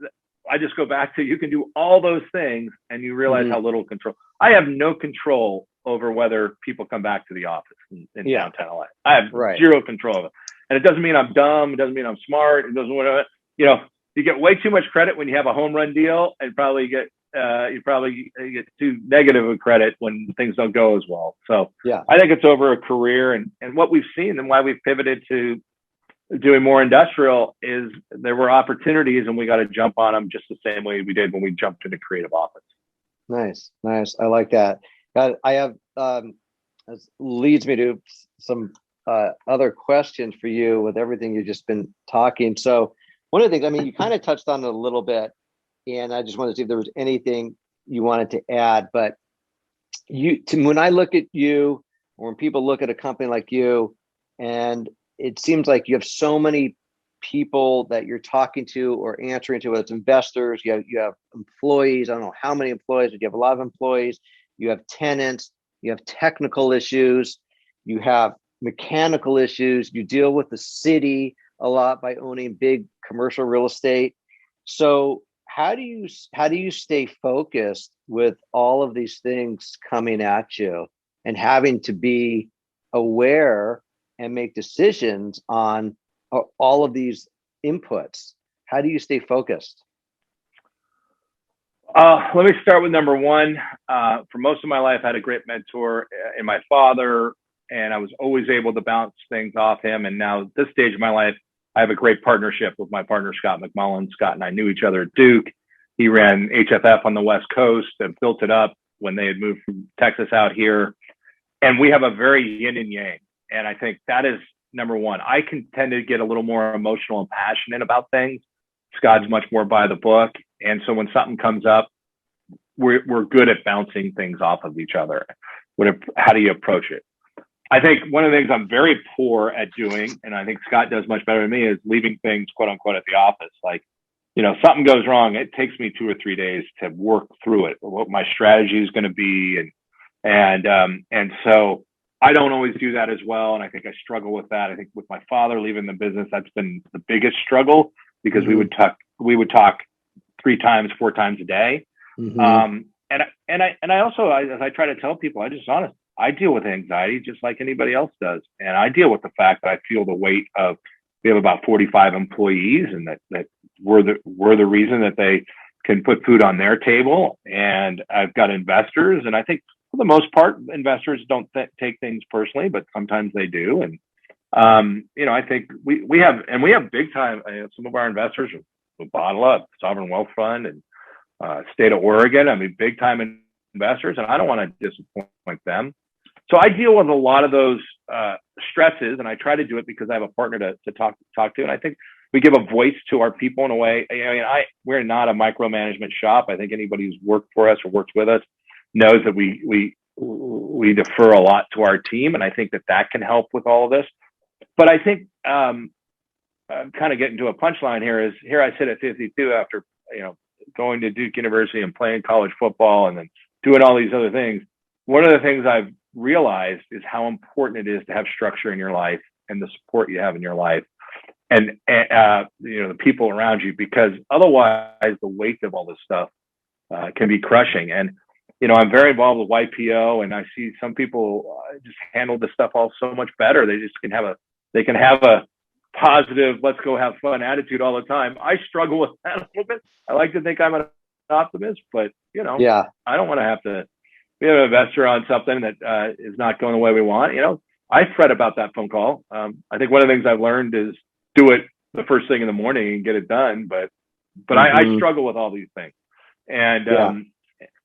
I just go back to, you can do all those things and you realize how little control. I have no control over whether people come back to the office in downtown LA. I have zero control of it. And it doesn't mean I'm dumb. It doesn't mean I'm smart. It doesn't whatever. You get way too much credit when you have a home run deal, and you probably get too negative of credit when things don't go as well. So I think it's over a career, and what we've seen and why we've pivoted to doing more industrial is there were opportunities and we got to jump on them just the same way we did when we jumped into creative office. Nice. I like that. I have, this leads me to some other questions for you with everything you've just been talking. So one of the things, you kind of touched on it a little bit, and I just wanted to see if there was anything you wanted to add. But when I look at you, or when people look at a company like you, and it seems like you have so many people that you're talking to or answering to, whether it's investors, you have employees. I don't know how many employees, but you have a lot of employees. You have tenants. You have technical issues. You have mechanical issues. You deal with the city a lot by owning big commercial real estate. So how do you stay focused with all of these things coming at you and having to be aware and make decisions on all of these inputs? How do you stay focused? Let me start with number one. For most of my life, I had a great mentor in my father, and I was always able to bounce things off him. And now at this stage of my life, I have a great partnership with my partner, Scott McMullen. Scott and I knew each other at Duke. He ran HFF on the West Coast and built it up when they had moved from Texas out here. And we have a very yin and yang. And I think that is number one. I can tend to get a little more emotional and passionate about things. Scott's much more by the book. And so when something comes up, we're good at bouncing things off of each other. How do you approach it? I think one of the things I'm very poor at doing, and I think Scott does much better than me, is leaving things, quote unquote, at the office. Like, something goes wrong, it takes me 2 or 3 days to work through it, what my strategy is going to be. And so I don't always do that as well. And I think I struggle with that. I think with my father leaving the business, that's been the biggest struggle, because we would talk 3 times, 4 times a day. And I also, as I try to tell people, I'm just honest, I deal with anxiety just like anybody else does. And I deal with the fact that I feel the weight of, we have about 45 employees, and that we're the reason that they can put food on their table. And I've got investors, and I think for the most part, investors don't take things personally, but sometimes they do. And, I think we have big time, some of our investors will bottle up Sovereign Wealth Fund and state of Oregon. I mean, big time investors, and I don't want to disappoint them. So I deal with a lot of those stresses, and I try to do it because I have a partner to talk to. And I think we give a voice to our people in a way. We're not a micromanagement shop. I think anybody who's worked for us or works with us knows that we defer a lot to our team, and I think that can help with all of this. But I think I'm kind of getting to a punchline here. Is here I sit at 52 after going to Duke University and playing college football and then doing all these other things. One of the things I've realized is how important it is to have structure in your life and the support you have in your life, and the people around you, because otherwise the weight of all this stuff can be crushing. And I'm very involved with YPO, and I see some people just handle this stuff all so much better. They just can have a positive, let's go have fun attitude all the time. I struggle with that a little bit. I like to think I'm an optimist, but I don't want to have to. We have an investor on something that is not going the way we want. I fret about that phone call. I think one of the things I've learned is do it the first thing in the morning and get it done. But I struggle with all these things, and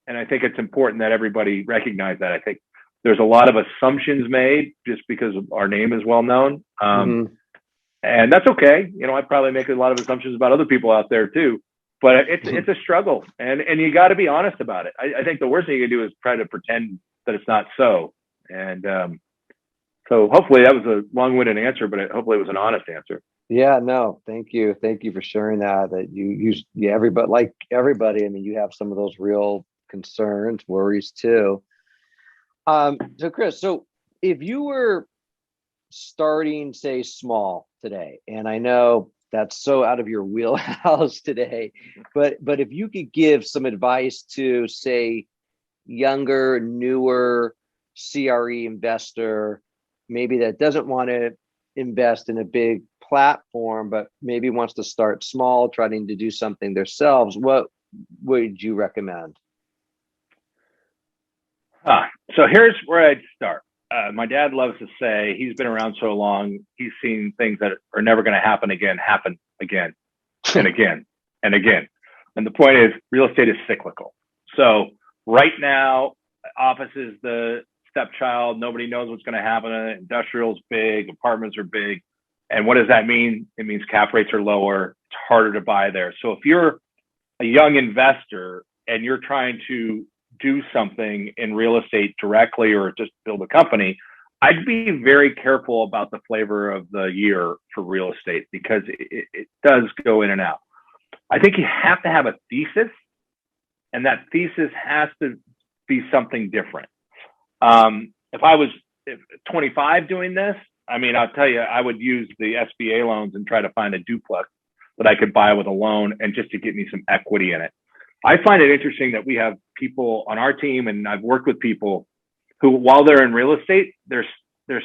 I think it's important that everybody recognize that. I think there's a lot of assumptions made just because our name is well known, and that's okay. I probably make a lot of assumptions about other people out there too. But it's a struggle, and you got to be honest about it. I think the worst thing you can do is try to pretend that it's not so. And so hopefully that was a long-winded answer, but hopefully it was an honest answer. Yeah, no, thank you for sharing that. That everybody, like everybody. I mean, you have some of those real concerns, worries too. So Chris, if you were starting, say, small today, and I know that's so out of your wheelhouse today, but if you could give some advice to, say, younger, newer CRE investor, maybe that doesn't want to invest in a big platform, but maybe wants to start small, trying to do something themselves, what would you recommend? So here's where I'd start. My dad loves to say, he's been around so long, he's seen things that are never going to happen again and again and again. And the point is, real estate is cyclical. So right now, office is the stepchild. Nobody knows what's going to happen. Industrial's big, apartments are big. And what does that mean? It means cap rates are lower. It's harder to buy there. So if you're a young investor and you're trying to do something in real estate directly or just build a company, I'd be very careful about the flavor of the year for real estate because it does go in and out. I think you have to have a thesis, and that thesis has to be something different. If I was 25 doing this, I mean, I'll tell you, I would use the SBA loans and try to find a duplex that I could buy with a loan and just to get me some equity in it. I find it interesting that we have people on our team, and I've worked with people who, while they're in real estate, they're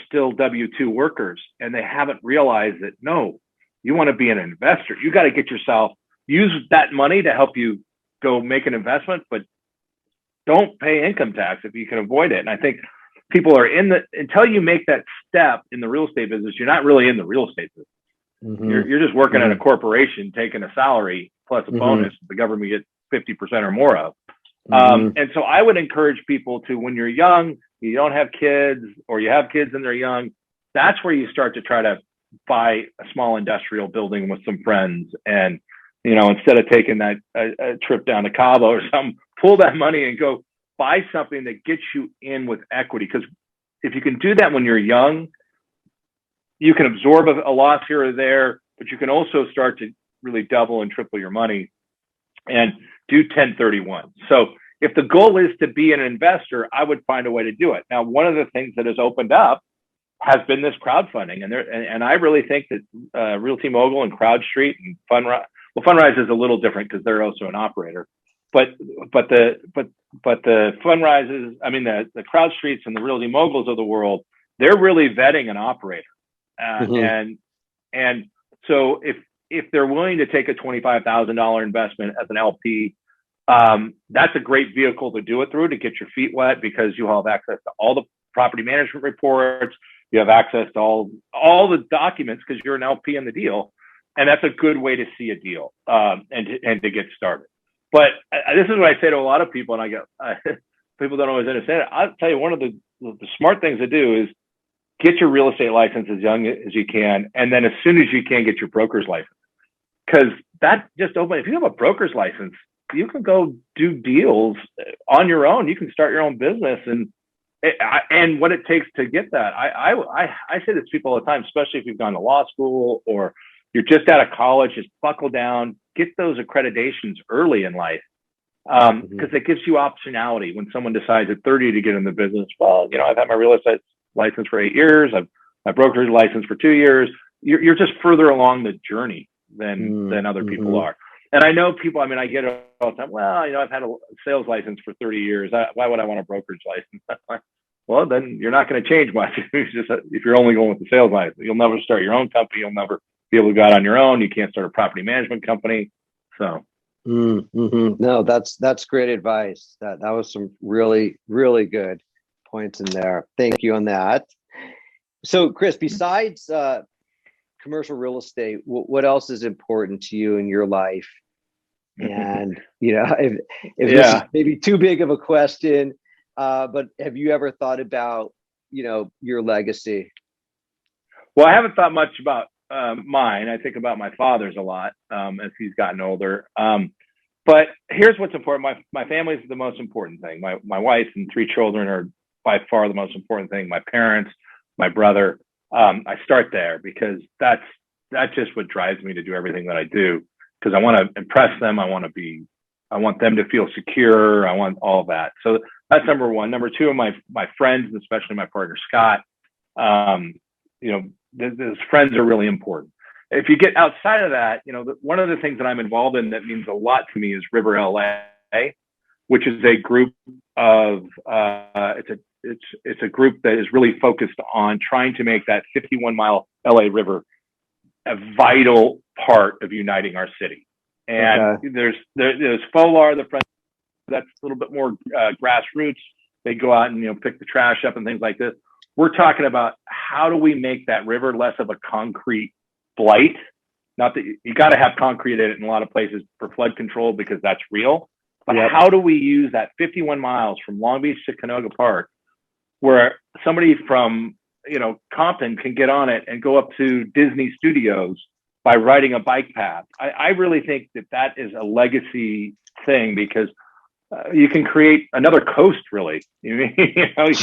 still W-2 workers, and they haven't realized that, no, you want to be an investor. You got to get yourself, use that money to help you go make an investment, but don't pay income tax if you can avoid it. And I think people are until you make that step in the real estate business, you're not really in the real estate business. Mm-hmm. You're just working at a corporation, taking a salary plus a bonus the government gets 50% or more of. And so I would encourage people to, when you're young, you don't have kids, or you have kids and they're young, that's where you start to try to buy a small industrial building with some friends. And, instead of taking that a trip down to Cabo or something, pull that money and go buy something that gets you in with equity. Because if you can do that when you're young, you can absorb a loss here or there, but you can also start to really double and triple your money and do 1031. So if the goal is to be an investor, I would find a way to do it. Now, one of the things that has opened up has been this crowdfunding. And I really think that Realty Mogul and CrowdStreet and Fundrise is a little different because they're also an operator. But the Fundrises, I mean, the CrowdStreets and the Realty Moguls of the world, they're really vetting an operator. And so if they're willing to take a $25,000 investment as an LP, that's a great vehicle to do it through, to get your feet wet, because you have access to all the property management reports, you have access to all the documents because you're an LP in the deal, and that's a good way to see a deal and to get started. But this is what I say to a lot of people, and I go, people don't always understand it. I'll tell you, one of the smart things to do is get your real estate license as young as you can, and then as soon as you can, get your broker's license, because that just opens. If you have a broker's license, you can go do deals on your own. You can start your own business, and what it takes to get that. I say this to people all the time, especially if you've gone to law school or you're just out of college. Just buckle down, get those accreditations early in life, because it gives you optionality when someone decides at 30 to get in the business. Well, I've had my real estate license for 8 years. I've my broker's license for 2 years. You're just further along the journey than other people are. And I know people, I mean, I get it all the time. Well, I've had a sales license for 30 years. Why would I want a brokerage license? Well, then you're not going to change much. If you're only going with the sales license, you'll never start your own company. You'll never be able to go out on your own. You can't start a property management company. So. No, that's great advice. That was some really, really good points in there. Thank you on that. So, Chris, besides commercial real estate, what else is important to you in your life? And if this is maybe too big of a question, but have you ever thought about your legacy? Well, I haven't thought much about mine. I think about my father's a lot as he's gotten older. But here's what's important. My family is the most important thing. My wife and 3 children are by far the most important thing. My parents, my brother. I start there because that's just what drives me to do everything that I do, because I want to impress them. I want them to feel secure. I want all that. So that's number one. Number two, my friends, especially my partner, Scott, those friends are really important. If you get outside of that, one of the things that I'm involved in that means a lot to me is River LA, which is a group of, it's a group that is really focused on trying to make that 51-mile LA River a vital part of uniting our city. And there's FOLAR, the friends, that's a little bit more grassroots. They go out and pick the trash up and things like this. We're talking about how do we make that river less of a concrete blight? Not that you got to have concrete in it in a lot of places for flood control, because that's real. But how do we use that 51 miles from Long Beach to Canoga Park, where somebody from Compton can get on it and go up to Disney Studios by riding a bike path? I really think that is a legacy thing, because you can create another coast, really. You have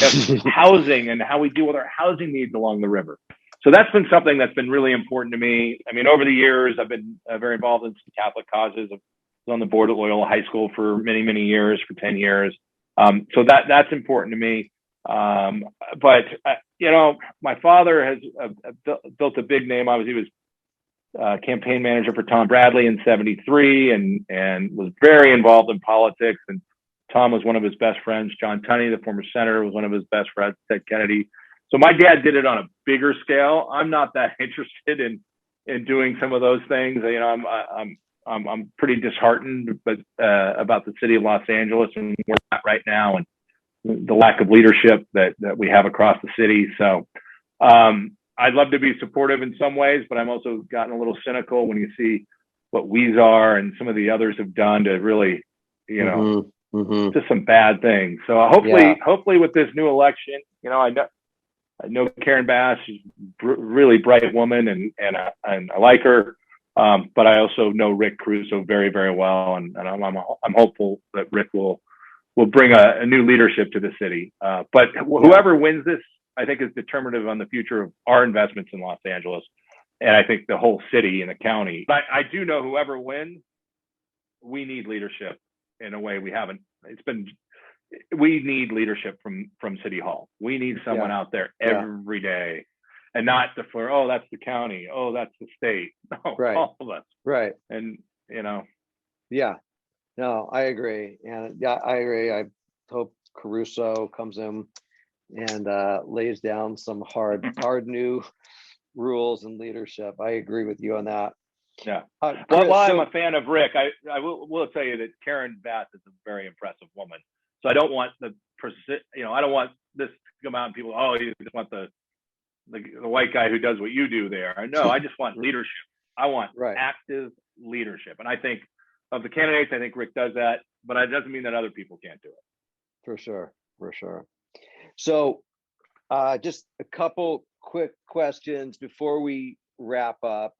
housing and how we deal with our housing needs along the river. So that's been something that's been really important to me. I mean, over the years, I've been very involved in some Catholic causes. I was on the board at Loyola High School for many, many years, for 10 years. So that's important to me. But my father has built a big name. He was campaign manager for Tom Bradley in '73 and was very involved in politics. And Tom was one of his best friends. John Tunney, the former senator, was one of his best friends, Ted Kennedy. So my dad did it on a bigger scale. I'm not that interested in doing some of those things. I'm pretty disheartened about the city of Los Angeles and where we're at right now and the lack of leadership that we have across the city. So I'd love to be supportive in some ways, but I'm also gotten a little cynical when you see what Weezer and some of the others have done to really, just some bad things. So hopefully with this new election, I know Karen Bass, she's really bright woman and I like her. But I also know Rick Caruso very, very well. And I'm hopeful that Rick will bring a new leadership to the city. But whoever wins this, I think is determinative on the future of our investments in Los Angeles. And I think the whole city and the county, but I do know whoever wins, we need leadership in a way we haven't. We need leadership from City Hall. We need someone out there every day and not defer, oh, that's the county. Oh, that's the state. No, all of us. Right. And, Yeah, no, I agree. And I agree. I hope Caruso comes in and lays down some hard new rules and leadership. I agree with you on that. Yeah. While I'm a fan of Rick, I will tell you that Karen Bass is a very impressive woman. So I don't want I don't want this to come out and people, you just want the white guy who does what you do there. No, I just want leadership. I want active leadership. And I think of the candidates, I think Rick does that, but it doesn't mean that other people can't do it. For sure. So just a couple quick questions before we wrap up.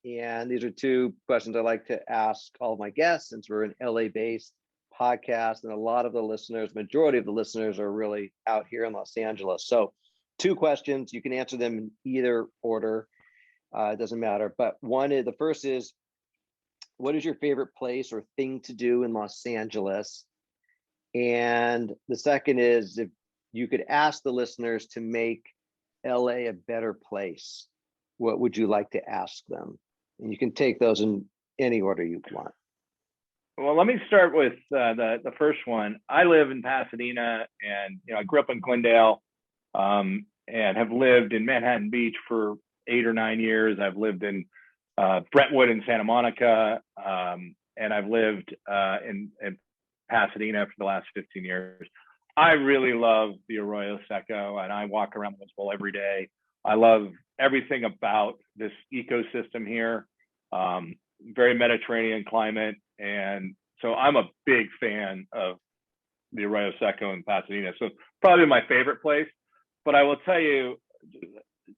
And these are two questions I like to ask all of my guests since we're an LA-based podcast and a lot of the listeners, majority of the listeners are really out here in Los Angeles. So 2 questions, you can answer them in either order. It doesn't matter. But the first is, what is your favorite place or thing to do in Los Angeles? And the second is, if you could ask the listeners to make LA a better place, what would you like to ask them? And you can take those in any order you want. Well, let me start with the first one. I live in Pasadena, and I grew up in Glendale, and have lived in Manhattan Beach for 8 or 9 years. I've lived in Brentwood and Santa Monica, and I've lived in Pasadena for the last 15 years. I really love the Arroyo Seco, and I walk around this bowl every day. I love everything about this ecosystem here. Very Mediterranean climate. And so I'm a big fan of the Arroyo Seco in Pasadena. So probably my favorite place. But I will tell you,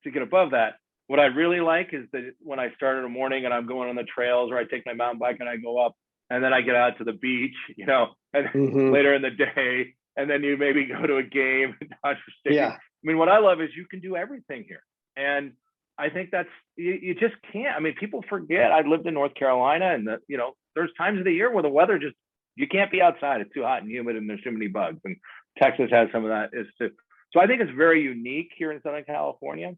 to get above that, what I really like is that when I start in the morning and I'm going on the trails, or I take my mountain bike and I go up, and then I get out to the beach, and later in the day, and then you maybe go to a game at Dodger Stadium. I mean, what I love is you can do everything here. And I think that's, you just can't. I mean, people forget. I lived in North Carolina, and there's times of the year where the weather you can't be outside. It's too hot and humid, and there's too many bugs. And Texas has some of that. So I think it's very unique here in Southern California.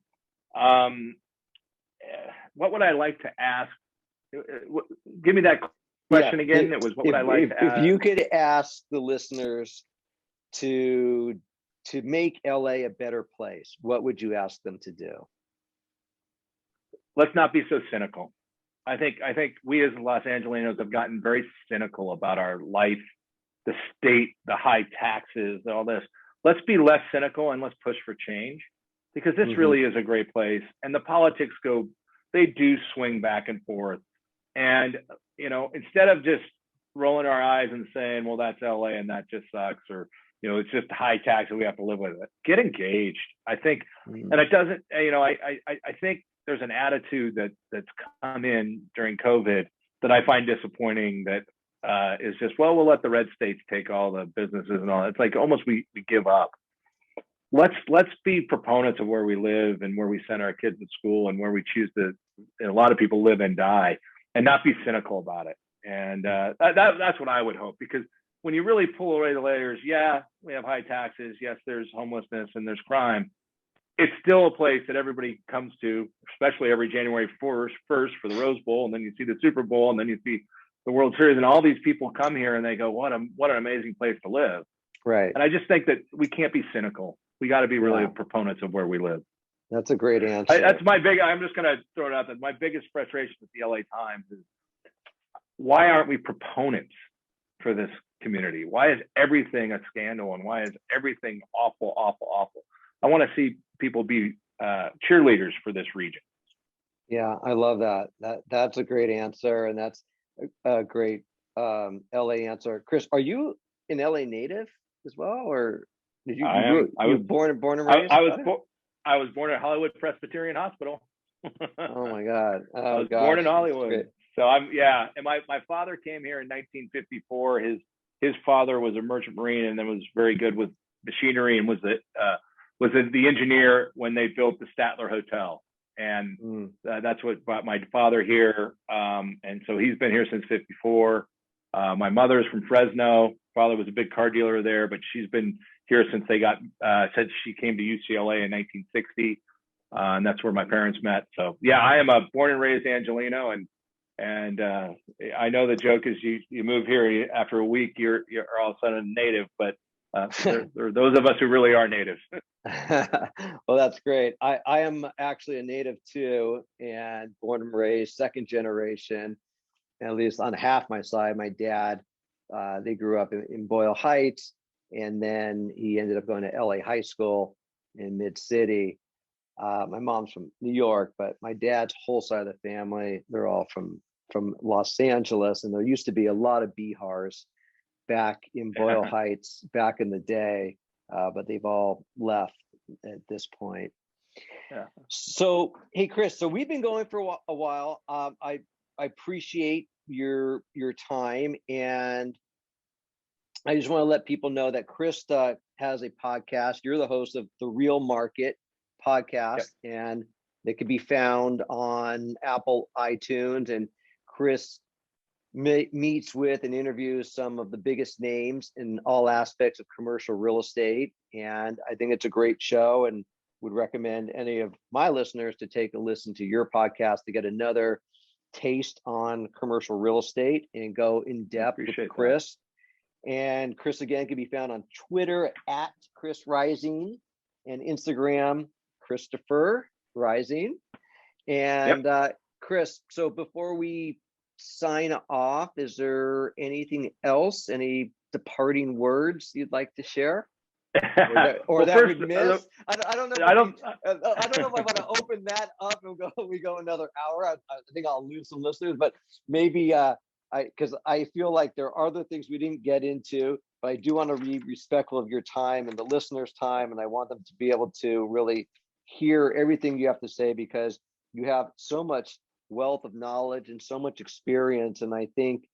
What would I like to ask? Give me that question again. It was, what would I like to ask? If you could ask the listeners to make LA a better place, what would you ask them to do? Let's not be so cynical. I think we as Los Angelenos have gotten very cynical about our life, the state, the high taxes, all this. Let's be less cynical and let's push for change, because this really is a great place. And the politics they do swing back and forth. And, instead of just rolling our eyes and saying, well, that's LA and that just sucks, or, it's just high tax and we have to live with it. Get engaged. I think, and it doesn't, I think there's an attitude that's come in during COVID that I find disappointing, that is just, well, we'll let the red states take all the businesses and all. It's like almost we give up. Let's be proponents of where we live and where we send our kids to school and where we choose to, and a lot of people live and die, and not be cynical about it. And that's what I would hope, because when you really pull away the layers, yeah, we have high taxes. Yes, there's homelessness and there's crime. It's still a place that everybody comes to, especially every January 1st for the Rose Bowl. And then you see the Super Bowl, and then you see the World Series, and all these people come here and they go, what an amazing place to live. Right. And I just think that we can't be cynical. We got to be really proponents of where we live. That's a great answer. That's my I'm just going to throw it out there. My biggest frustration with the LA Times is, why aren't we proponents for this community? Why is everything a scandal, and why is everything awful, awful, awful? I want to see people be cheerleaders for this region. Yeah, I love that. That's a great answer, and that's a great LA answer. Chris, are you an LA native as well, or did you? I was born and raised. I was born at Hollywood Presbyterian Hospital. Oh my God! I was born in Hollywood. So and my father came here in 1954. His father was a merchant marine and then was very good with machinery, and was the engineer when they built the Statler Hotel. And that's what brought my father here. And so he's been here since 54. My mother's from Fresno. Father was a big car dealer there, but she's been here since they said she came to UCLA in 1960. And that's where my parents met. So yeah, I am a born and raised Angelino, and I know the joke is you move here after a week, you're all of a sudden native, but there are those of us who really are natives. Well, that's great. I am actually a native too, and born and raised second generation, at least on half my side. My dad, they grew up in Boyle Heights, and then he ended up going to LA High School in Mid-City. My mom's from New York, but my dad's whole side of the family, they're all from Los Angeles, and there used to be a lot of Behars back in Boyle Heights back in the day, but they've all left at this point. Yeah. So, hey, Chris, so we've been going for a while. I appreciate your time, and I just want to let people know that Krista has a podcast. You're the host of the Real Market podcast, and they can be found on Apple iTunes. And Chris meets with and interviews some of the biggest names in all aspects of commercial real estate. And I think it's a great show, and would recommend any of my listeners to take a listen to your podcast to get another taste on commercial real estate and go in depth with Chris. And Chris, again, can be found on Twitter at Chris Rising, and Instagram, Christopher Rising. And Chris, so before we sign off, is there anything else, any departing words you'd like to share, or that we missed? I don't know. I don't know if I want to open that up and we go another hour. I think I'll lose some listeners, but maybe because I feel like there are other things we didn't get into, but I do want to be respectful of your time and the listeners' time, and I want them to be able to really hear everything you have to say, because you have so much wealth of knowledge and so much experience. And I think,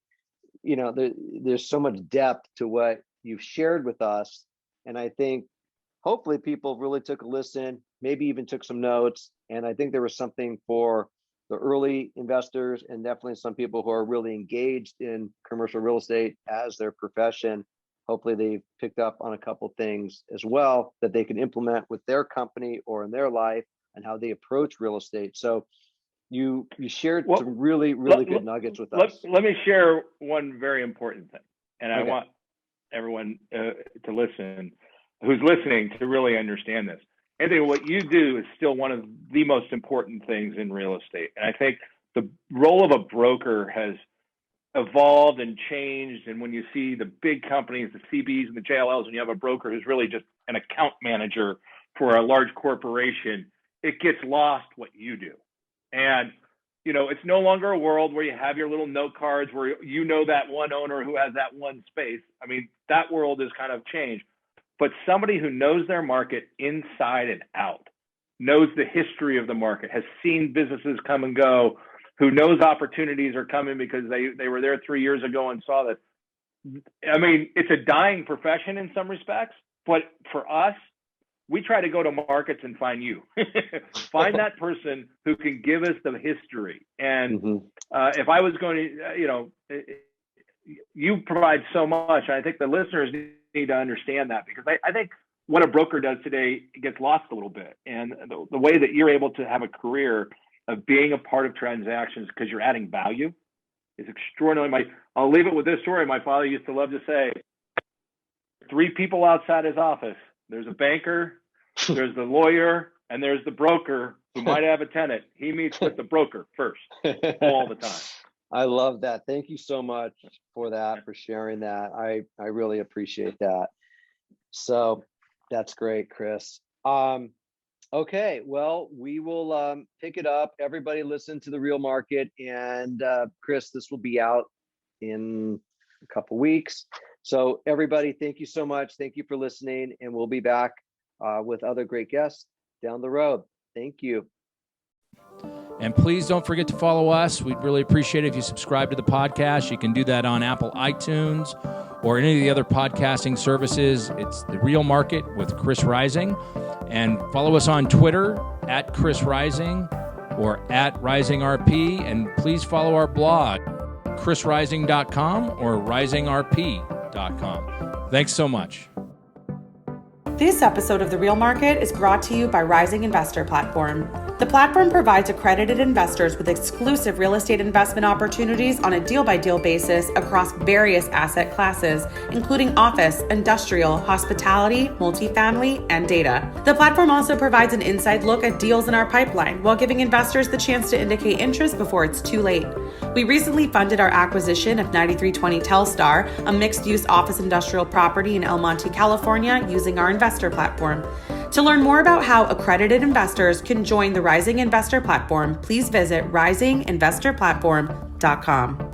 there's so much depth to what you've shared with us. And I think hopefully people really took a listen, maybe even took some notes. And I think there was something for the early investors, and definitely some people who are really engaged in commercial real estate as their profession. Hopefully they've picked up on a couple things as well that they can implement with their company or in their life, and how they approach real estate. So you shared some really good nuggets with us. Let me share one very important thing, and I want everyone to listen, who's listening, to really understand this. Anthony, what you do is still one of the most important things in real estate, and I think the role of a broker has evolved and changed. And when you see the big companies, the CBs and the JLLs, and you have a broker who's really just an account manager for a large corporation, it gets lost what you do. And, it's no longer a world where you have your little note cards where that one owner who has that one space. I mean, that world has kind of changed. But somebody who knows their market inside and out, knows the history of the market, has seen businesses come and go, who knows opportunities are coming because they were there 3 years ago and saw that. I mean, it's a dying profession in some respects, but for us, we try to go to markets and find you. Find that person who can give us the history. And if I was going to, you provide so much. I think the listeners need to understand that, because I think what a broker does today gets lost a little bit. And the way that you're able to have a career of being a part of transactions because you're adding value is extraordinary. I'll leave it with this story. My father used to love to say, 3 people outside his office. There's a banker, there's the lawyer, and there's the broker who might have a tenant. He meets with the broker first all the time. I love that. Thank you so much for that, for sharing that. I really appreciate that. So that's great, Chris. Okay, well, we will pick it up. Everybody listen to The Real Market. And Chris, this will be out in a couple weeks. So everybody, thank you so much. Thank you for listening. And we'll be back with other great guests down the road. Thank you. And please don't forget to follow us. We'd really appreciate it if you subscribe to the podcast. You can do that on Apple iTunes or any of the other podcasting services. It's The Real Market with Chris Rising. And follow us on Twitter at Chris Rising or at RisingRP. And please follow our blog, chrisrising.com or risingrp.com. Thanks so much. This episode of The Real Market is brought to you by Rising Investor Platform. The platform provides accredited investors with exclusive real estate investment opportunities on a deal-by-deal basis across various asset classes, including office, industrial, hospitality, multifamily, and data. The platform also provides an inside look at deals in our pipeline while giving investors the chance to indicate interest before it's too late. We recently funded our acquisition of 9320 Telstar, a mixed-use office industrial property in El Monte, California, using our investor platform. To learn more about how accredited investors can join the Rising Investor Platform, please visit risinginvestorplatform.com.